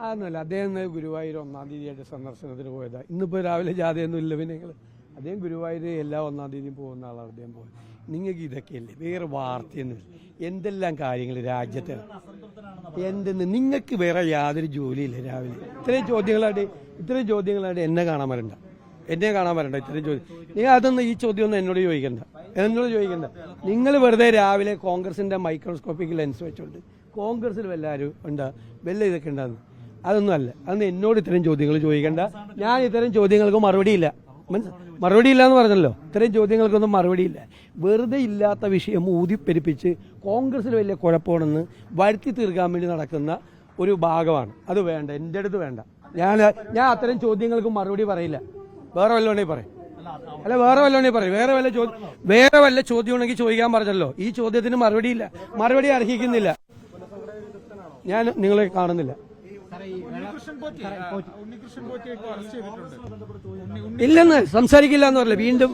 അതൊന്നുമല്ല. അദ്ദേഹം ഗുരുവായൂർ 1-ാം തീയതിയായിട്ട് സന്ദർശനത്തിന് പോയതാണ്. ഇന്നിപ്പോൾ രാവിലെ ജാഥയൊന്നും ഇല്ല. പിന്നെ അദ്ദേഹം ഗുരുവായൂർ എല്ലാ 1-ാം തീയതിയും പോകുന്ന ആളാണ് അദ്ദേഹം പോയത്. നിങ്ങൾക്ക് ഇതൊക്കെയല്ലേ, വേറെ വാർത്തയൊന്നുമില്ല. എന്തെല്ലാം കാര്യങ്ങൾ രാജ്യത്ത് എന്തെന്ന് നിങ്ങൾക്ക് വേറെ യാതൊരു ജോലിയില്ല. രാവിലെ ഇത്രയും ചോദ്യങ്ങളായിട്ട് എന്നെ കാണാൻ വരണ്ട, ഇത്രയും ചോദ്യം. നിങ്ങൾ അതൊന്നും ഈ ചോദ്യമൊന്നും എന്നോട് ചോദിക്കണ്ട. നിങ്ങൾ വെറുതെ രാവിലെ കോൺഗ്രസിന്റെ മൈക്രോസ്കോപ്പിക് ലെൻസ് വെച്ചോണ്ട് കോൺഗ്രസിൽ വല്ലാരും ഉണ്ടാ ഇതൊക്കെ ഉണ്ടാകുന്നു. അതൊന്നും അല്ല. അതൊന്നും എന്നോട് ഇത്തരം ചോദ്യങ്ങൾ ചോദിക്കണ്ട. ഞാൻ ഇത്തരം ചോദ്യങ്ങൾക്ക് മറുപടിയില്ല എന്ന് പറഞ്ഞല്ലോ. ഇത്തരം ചോദ്യങ്ങൾക്കൊന്നും മറുപടിയില്ല. വെറുതെ ഇല്ലാത്ത വിഷയം ഊതിപ്പെരിപ്പിച്ച് കോൺഗ്രസിൽ വലിയ കുഴപ്പമാണെന്ന് വരുത്തി തീർക്കാൻ വേണ്ടി നടക്കുന്ന ഒരു ഭാഗമാണ്. അത് വേണ്ട, എൻ്റെ അടുത്ത് വേണ്ട. ഞാൻ അത്തരം ചോദ്യങ്ങൾക്ക് മറുപടി പറയില്ല. വേറെ വല്ലതുണ്ടെങ്കിൽ പറയും. വേറെ വല്ല ചോദ്യം ഉണ്ടെങ്കിൽ ചോദിക്കാൻ പറഞ്ഞല്ലോ. ഈ ചോദ്യത്തിന് മറുപടി അർഹിക്കുന്നില്ല. ഞാൻ നിങ്ങളെ കാണുന്നില്ല. ഇല്ലെന്ന് സംസാരിക്കില്ല എന്ന് പറഞ്ഞില്ല. വീണ്ടും